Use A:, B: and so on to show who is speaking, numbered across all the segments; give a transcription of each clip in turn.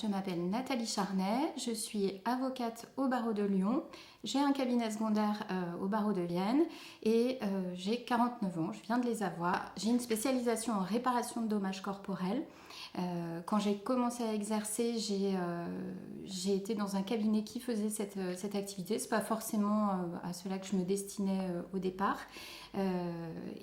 A: Je m'appelle Nathalie Charnet, je suis avocate au barreau de Lyon. J'ai un cabinet secondaire au barreau de Vienne et j'ai 49 ans, je viens de les avoir. J'ai une spécialisation en réparation de dommages corporels. Quand j'ai commencé à exercer, j'ai été dans un cabinet qui faisait cette activité. Ce n'est pas forcément à cela que je me destinais au départ.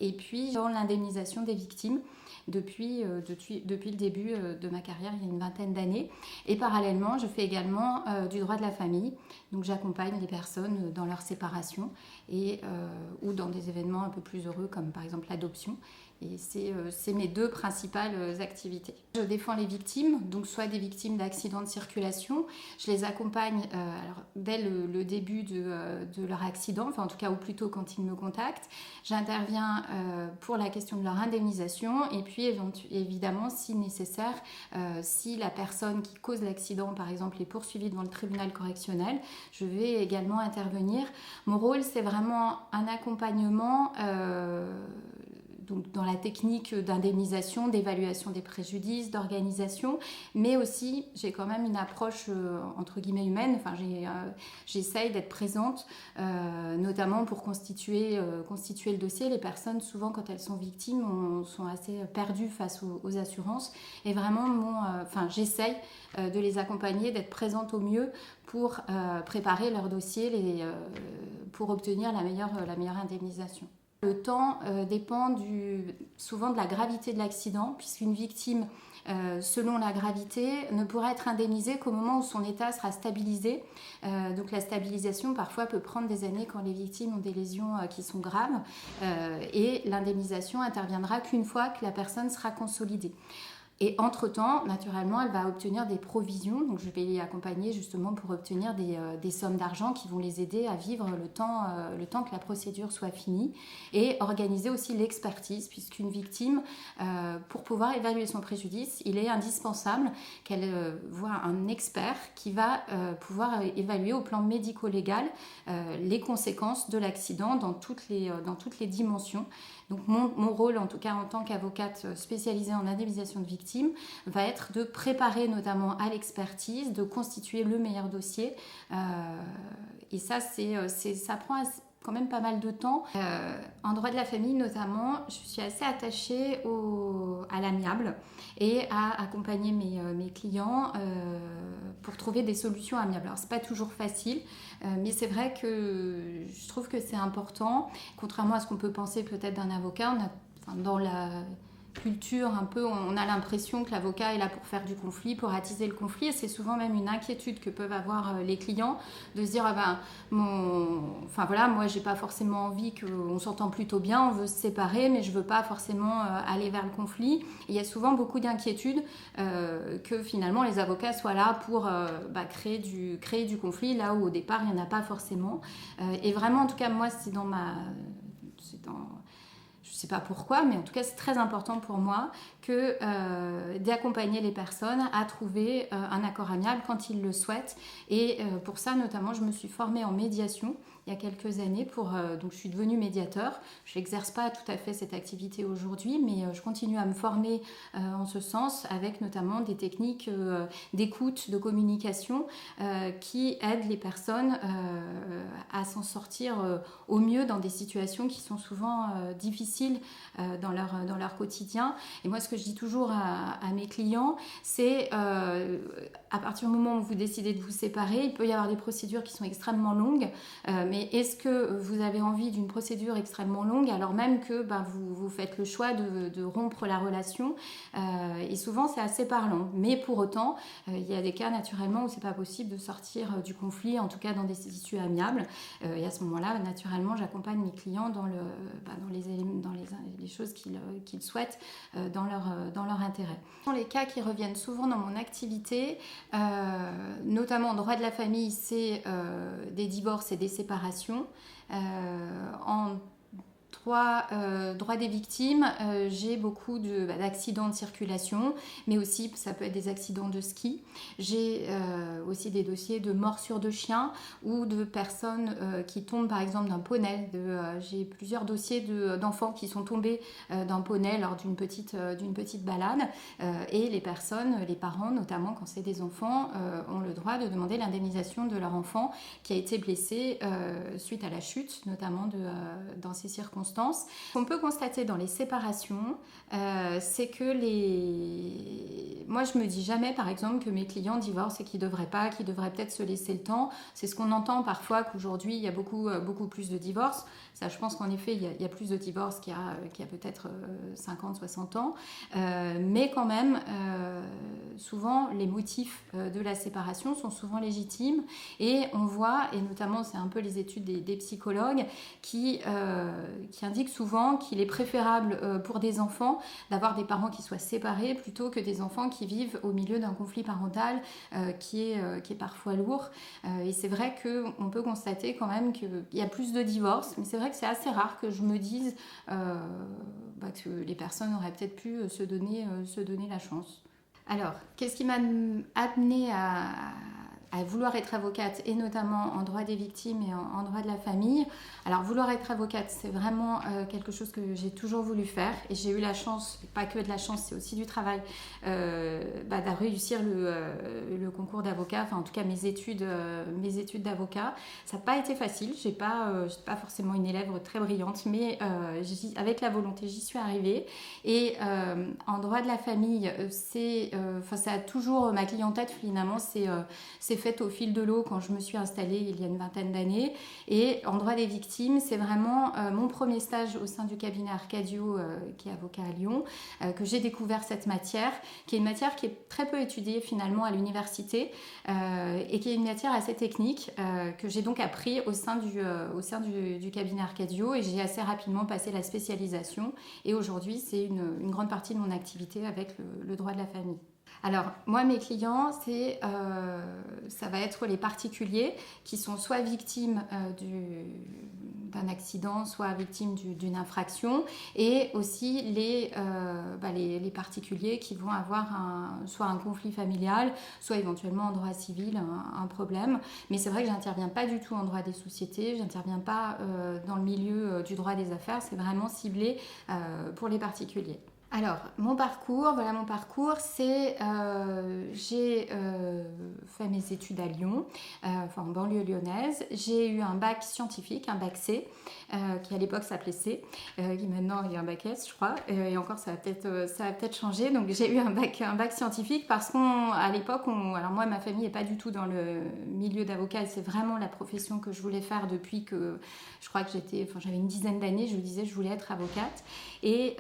A: Et puis dans l'indemnisation des victimes depuis le début de ma carrière, il y a une vingtaine d'années. Et parallèlement, je fais également du droit de la famille. Donc j'accompagne les personnes dans leur séparation ou dans des événements un peu plus heureux comme par exemple l'adoption. Et c'est mes deux principales activités. Je défends les victimes, donc soit des victimes d'accidents de circulation. Je les accompagne dès le début de leur accident, enfin en tout cas ou plutôt quand ils me contactent. J'interviens pour la question de leur indemnisation et puis évidemment si nécessaire, si la personne qui cause l'accident par exemple est poursuivie devant le tribunal correctionnel, je vais également intervenir. Mon rôle c'est vraiment un accompagnement donc dans la technique d'indemnisation, d'évaluation des préjudices, d'organisation, mais aussi j'ai quand même une approche entre guillemets humaine. Enfin, j'essaye d'être présente, notamment pour constituer le dossier. Les personnes, souvent quand elles sont victimes, sont assez perdues face aux assurances. Et vraiment, j'essaye de les accompagner, d'être présente au mieux pour préparer leur dossier pour obtenir la meilleure indemnisation. Le temps dépend souvent de la gravité de l'accident, puisqu'une victime, selon la gravité, ne pourra être indemnisée qu'au moment où son état sera stabilisé. Donc la stabilisation, parfois, peut prendre des années quand les victimes ont des lésions qui sont graves. Et l'indemnisation interviendra qu'une fois que la personne sera consolidée. Et entre-temps, naturellement, elle va obtenir des provisions. Donc, je vais les accompagner justement pour obtenir des sommes d'argent qui vont les aider à vivre le temps que la procédure soit finie. Et organiser aussi l'expertise, puisqu'une victime, pour pouvoir évaluer son préjudice, il est indispensable qu'elle voie un expert qui va pouvoir évaluer au plan médico-légal les conséquences de l'accident dans toutes les dimensions. Donc mon rôle, en tout cas en tant qu'avocate spécialisée en indemnisation de victimes, va être de préparer notamment à l'expertise, de constituer le meilleur dossier. Et ça prend quand même pas mal de temps. En droit de la famille notamment, je suis assez attachée à l'amiable et à accompagner mes clients pour trouver des solutions amiables. Alors c'est pas toujours facile, mais c'est vrai que je trouve que c'est important, contrairement à ce qu'on peut penser peut-être d'un avocat. Dans la culture un peu, on a l'impression que l'avocat est là pour faire du conflit, pour attiser le conflit, et c'est souvent même une inquiétude que peuvent avoir les clients de se dire moi j'ai pas forcément envie qu'on s'entend plutôt bien, on veut se séparer mais je veux pas forcément aller vers le conflit. Et il y a souvent beaucoup d'inquiétudes que finalement les avocats soient là pour créer du conflit là où au départ il n'y en a pas forcément. Et vraiment en tout cas moi je ne sais pas pourquoi, mais en tout cas c'est très important pour moi d'accompagner les personnes à trouver un accord amiable quand ils le souhaitent. Et pour ça notamment je me suis formée en médiation il y a quelques années, donc je suis devenue médiateur. Je n'exerce pas tout à fait cette activité aujourd'hui, mais je continue à me former en ce sens avec notamment des techniques d'écoute, de communication qui aident les personnes à s'en sortir au mieux dans des situations qui sont souvent difficiles dans leur quotidien. Et moi ce que je dis toujours à mes clients, c'est à partir du moment où vous décidez de vous séparer, il peut y avoir des procédures qui sont extrêmement longues, mais est-ce que vous avez envie d'une procédure extrêmement longue alors même que vous faites le choix de rompre la relation? Et souvent c'est assez parlant, mais pour autant il y a des cas naturellement où c'est pas possible de sortir du conflit, en tout cas dans des issues amiables, et à ce moment-là naturellement j'accompagne mes clients dans les choses qu'ils souhaitent dans leur intérêt. Les cas qui reviennent souvent dans mon activité, notamment en droit de la famille, c'est des divorces et des séparations. En droit des victimes, j'ai beaucoup d'accidents de circulation, mais aussi ça peut être des accidents de ski. J'ai aussi des dossiers de morsures de chiens ou de personnes qui tombent par exemple d'un poney. J'ai plusieurs dossiers d'enfants qui sont tombés d'un poney lors d'une petite balade. Et les parents notamment quand c'est des enfants, ont le droit de demander l'indemnisation de leur enfant qui a été blessé suite à la chute, notamment dans ces circonstances. Ce qu'on peut constater dans les séparations, c'est que moi je me dis jamais par exemple que mes clients divorcent et qu'ils devraient peut-être se laisser le temps. C'est ce qu'on entend parfois, qu'aujourd'hui il y a beaucoup plus de divorces. Ça, je pense qu'en effet il y a plus de divorces qu'il y a peut-être 50, 60 ans. Mais quand même, souvent les motifs de la séparation sont souvent légitimes, et on voit, et notamment c'est un peu les études des psychologues qui indiquent souvent qu'il est préférable pour des enfants d'avoir des parents qui soient séparés plutôt que des enfants qui vivent au milieu d'un conflit parental qui est parfois lourd. Et c'est vrai qu'on peut constater quand même qu'il y a plus de divorces, mais c'est vrai que c'est assez rare que je me dise que les personnes auraient peut-être pu se donner la chance. Alors, qu'est-ce qui m'a amenée à vouloir être avocate, et notamment en droit des victimes et en droit de la famille? Alors, vouloir être avocate, c'est vraiment quelque chose que j'ai toujours voulu faire, et j'ai eu la chance, pas que de la chance, c'est aussi du travail, de réussir le concours d'avocat, enfin en tout cas mes études d'avocat. Ça n'a pas été facile, je n'étais pas forcément une élève très brillante, mais avec la volonté, j'y suis arrivée. Et en droit de la famille, ça a toujours, ma clientèle finalement, c'est faite au fil de l'eau quand je me suis installée il y a une vingtaine d'années. Et en droit des victimes, c'est vraiment mon premier stage au sein du cabinet Arcadio, qui est avocat à Lyon, que j'ai découvert cette matière, qui est une matière qui est très peu étudiée finalement à l'université, et qui est une matière assez technique, que j'ai donc appris au sein du cabinet Arcadio, et j'ai assez rapidement passé la spécialisation. Et aujourd'hui, c'est une grande partie de mon activité avec le droit de la famille. Alors, moi, mes clients, ça va être les particuliers qui sont soit victimes d'un accident, soit victimes d'une infraction, et aussi les particuliers qui vont avoir soit un conflit familial, soit éventuellement en droit civil, un problème. Mais c'est vrai que je n'interviens pas du tout en droit des sociétés, je n'interviens pas dans le milieu du droit des affaires, c'est vraiment ciblé pour les particuliers. Alors, mon parcours, c'est j'ai fait mes études à Lyon, en banlieue lyonnaise. J'ai eu un bac scientifique, un bac C, qui à l'époque s'appelait C, qui maintenant est un bac S, je crois, et encore ça va peut-être changer. Donc j'ai eu un bac scientifique parce qu'à l'époque, alors moi, ma famille n'est pas du tout dans le milieu d'avocat, et c'est vraiment la profession que je voulais faire depuis que je crois que j'avais une dizaine d'années. Je me disais je voulais être avocate, et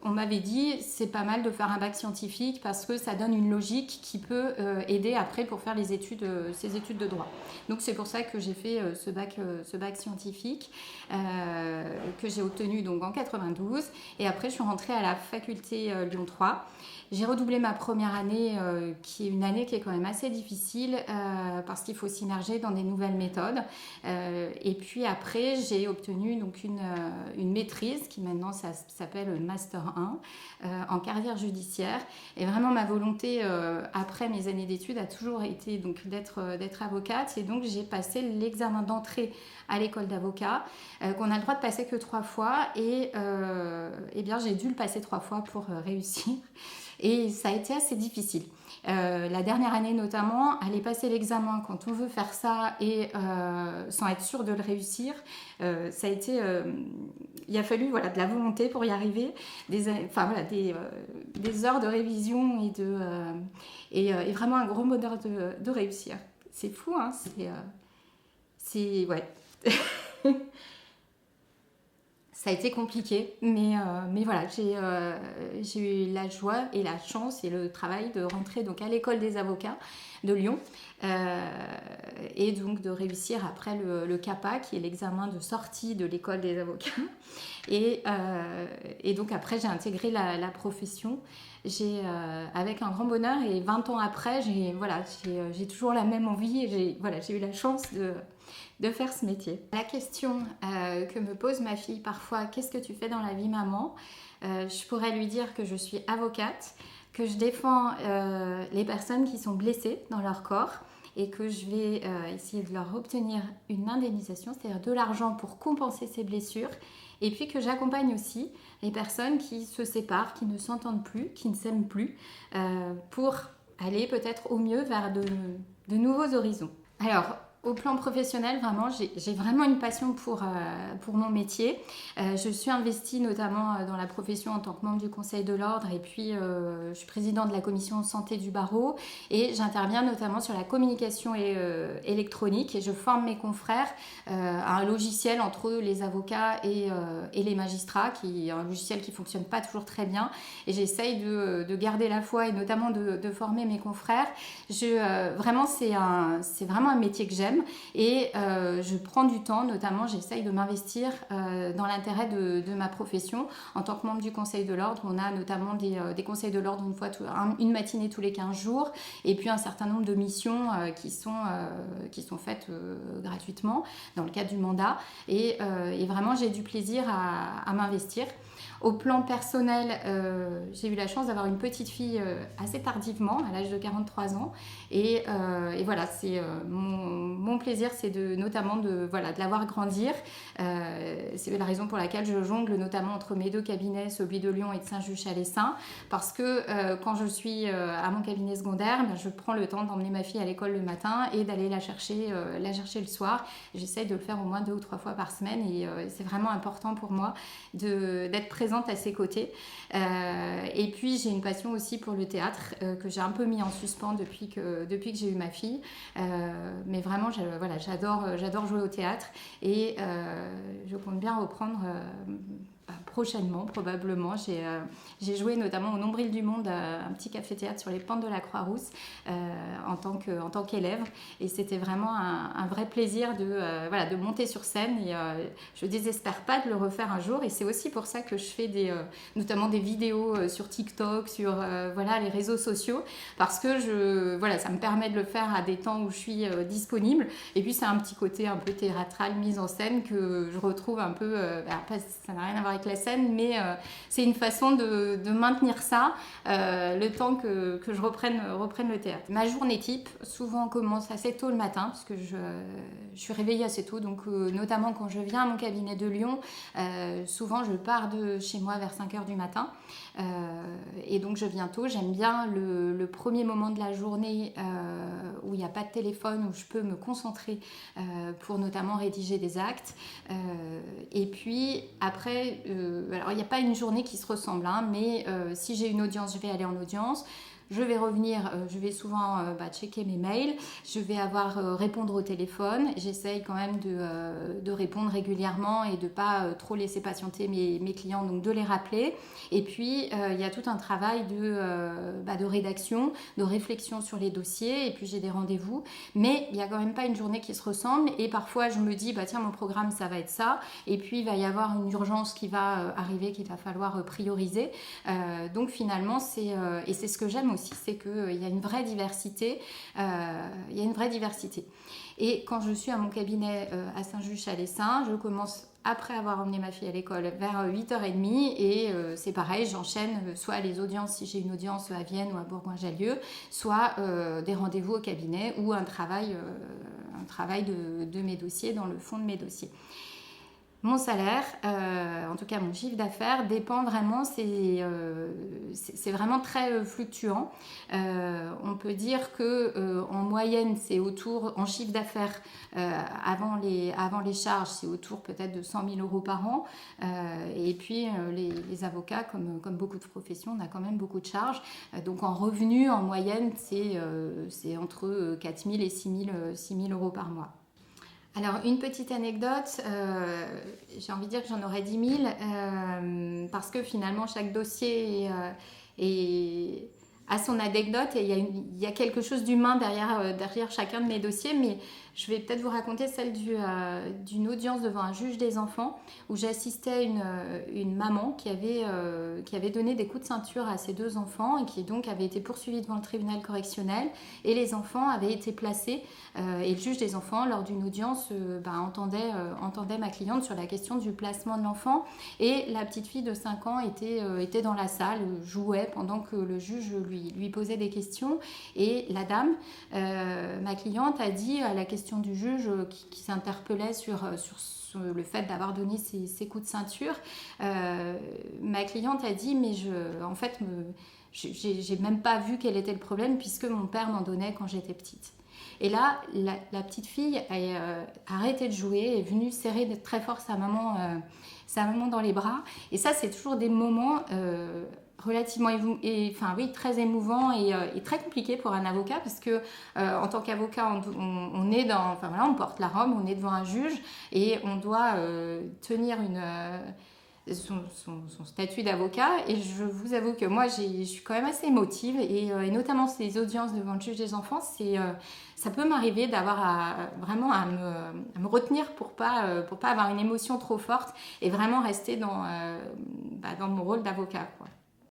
A: on m'avait dit c'est pas mal de faire un bac scientifique parce que ça donne une logique qui peut aider après pour faire ces études de droit. Donc c'est pour ça que j'ai fait ce bac scientifique que j'ai obtenu donc en 92, et après je suis rentrée à la faculté Lyon 3. J'ai redoublé ma première année, qui est une année qui est quand même assez difficile parce qu'il faut s'immerger dans des nouvelles méthodes. Et puis après, j'ai obtenu donc une maîtrise qui maintenant s'appelle Master 1 en carrière judiciaire. Et vraiment, ma volonté après mes années d'études a toujours été donc d'être avocate. Et donc, j'ai passé l'examen d'entrée à l'école d'avocat, qu'on a le droit de passer que 3 fois. Et bien, j'ai dû le passer 3 fois pour réussir. Et ça a été assez difficile. La dernière année notamment, aller passer l'examen quand on veut faire ça et sans être sûr de le réussir, ça a été... il a fallu de la volonté pour y arriver, des heures de révision et vraiment un gros bonheur de réussir. C'est fou, hein, ouais. Ça a été compliqué, mais voilà, j'ai eu la joie et la chance et le travail de rentrer donc à l'école des avocats de Lyon, et donc de réussir après le CAPA, qui est l'examen de sortie de l'école des avocats. Et donc après, j'ai intégré la profession. Avec un grand bonheur, et 20 ans après, j'ai toujours la même envie, et j'ai eu la chance de faire ce métier. La question que me pose ma fille parfois, qu'est-ce que tu fais dans la vie maman? Je pourrais lui dire que je suis avocate, que je défends les personnes qui sont blessées dans leur corps et que je vais essayer de leur obtenir une indemnisation, c'est-à-dire de l'argent pour compenser ces blessures, et puis que j'accompagne aussi les personnes qui se séparent, qui ne s'entendent plus, qui ne s'aiment plus, pour aller peut-être au mieux vers de nouveaux horizons. Alors, au plan professionnel, vraiment, j'ai vraiment une passion pour mon métier. Je suis investie notamment dans la profession en tant que membre du Conseil de l'Ordre et puis je suis présidente de la commission santé du barreau et j'interviens notamment sur la communication électronique et je forme mes confrères à un logiciel entre les avocats et les magistrats, qui est un logiciel qui ne fonctionne pas toujours très bien et j'essaye de garder la foi et notamment de former mes confrères. Vraiment, c'est vraiment un métier que j'aime. Et je prends du temps, notamment j'essaye de m'investir dans l'intérêt de ma profession. En tant que membre du Conseil de l'Ordre, on a notamment des conseils de l'Ordre une matinée tous les 15 jours et puis un certain nombre de missions qui sont faites gratuitement dans le cadre du mandat et vraiment j'ai du plaisir à m'investir. Au plan personnel, j'ai eu la chance d'avoir une petite fille assez tardivement, à l'âge de 43 ans. Et voilà, c'est mon plaisir, c'est notamment de la voir grandir. C'est la raison pour laquelle je jongle notamment entre mes deux cabinets, celui de Lyon et de Saint-Just-Chalessin. Parce que quand je suis à mon cabinet secondaire, je prends le temps d'emmener ma fille à l'école le matin et d'aller la chercher le soir. J'essaye de le faire au moins 2 ou 3 fois par semaine et c'est vraiment important pour moi d'être présente à ses côtés. Et puis j'ai une passion aussi pour le théâtre que j'ai un peu mis en suspens depuis que j'ai eu ma fille. Mais vraiment, j'adore jouer au théâtre et je compte bien reprendre prochainement, probablement. J'ai joué notamment au Nombril du Monde, un petit café-théâtre sur les pentes de la Croix-Rousse en tant qu'élève. Et c'était vraiment un vrai plaisir de monter sur scène. Et je ne désespère pas de le refaire un jour. Et c'est aussi pour ça que je fais notamment des vidéos sur TikTok, sur les réseaux sociaux. Parce que ça me permet de le faire à des temps où je suis disponible. Et puis c'est un petit côté un peu théâtral, mise en scène que je retrouve un peu... après, ça n'a rien à voir avec la scène, mais c'est une façon de maintenir ça le temps que je reprenne le théâtre. Ma journée type souvent commence assez tôt le matin parce que je suis réveillée assez tôt, donc notamment quand je viens à mon cabinet de Lyon, souvent je pars de chez moi vers 5h du matin et donc je viens tôt. J'aime bien le premier moment de la journée où il n'y a pas de téléphone, où je peux me concentrer pour notamment rédiger des actes et puis après alors il n'y a pas une journée qui se ressemble, mais si j'ai une audience, je vais aller en audience. Je vais revenir, je vais souvent checker mes mails, je vais répondre au téléphone. J'essaye quand même de répondre régulièrement et de ne pas trop laisser patienter mes clients, donc de les rappeler. Et puis, il y a tout un travail de rédaction, de réflexion sur les dossiers. Et puis, j'ai des rendez-vous. Mais il n'y a quand même pas une journée qui se ressemble. Et parfois, je me dis, tiens, mon programme, ça va être ça. Et puis, il va y avoir une urgence qui va arriver, qu'il va falloir prioriser. Donc, finalement, c'est ce que j'aime aussi, c'est qu'il y a une vraie diversité. Et quand je suis à mon cabinet à Saint-Just-Chalessin, je commence après avoir emmené ma fille à l'école vers 8h30 et c'est pareil, j'enchaîne soit les audiences si j'ai une audience à Vienne ou à Bourgoin-Jallieu, soit des rendez-vous au cabinet ou un travail de mes dossiers dans le fond de mes dossiers. Mon salaire, en tout cas mon chiffre d'affaires, dépend vraiment, c'est vraiment très fluctuant. On peut dire qu'en moyenne, c'est en chiffre d'affaires, avant les charges, c'est autour peut-être de 100 000 euros par an. Et puis les avocats, comme beaucoup de professions, on a quand même beaucoup de charges. Donc en revenus, en moyenne, c'est entre 4 000 et 6 000 euros par mois. Alors, une petite anecdote, j'ai envie de dire que j'en aurais 10 000 parce que finalement, chaque dossier a son anecdote et il y a quelque chose d'humain derrière chacun de mes dossiers, mais je vais peut-être vous raconter celle d'une audience devant un juge des enfants où j'assistais une maman qui avait donné des coups de ceinture à ses 2 enfants et qui donc avait été poursuivie devant le tribunal correctionnel, et les enfants avaient été placés et le juge des enfants lors d'une audience entendait ma cliente sur la question du placement de l'enfant, et la petite fille de 5 ans était dans la salle, jouait pendant que le juge lui posait des questions, et la dame, ma cliente, a dit à la question du juge qui s'interpellait sur le fait d'avoir donné ces coups de ceinture, ma cliente a dit mais en fait j'ai même pas vu quel était le problème puisque mon père m'en donnait quand j'étais petite. Et là, la petite fille a arrêté de jouer, est venue serrer très fort sa maman dans les bras. Et ça, c'est toujours des moments relativement très émouvants et très compliqués pour un avocat, parce que en tant qu'avocat, on est on porte la robe, on est devant un juge et on doit tenir son statut d'avocat, et je vous avoue que moi je suis quand même assez émotive, et notamment ces audiences devant le juge des enfants, ça peut m'arriver d'avoir vraiment à me retenir pour pas avoir une émotion trop forte et vraiment rester dans mon rôle d'avocat, quoi.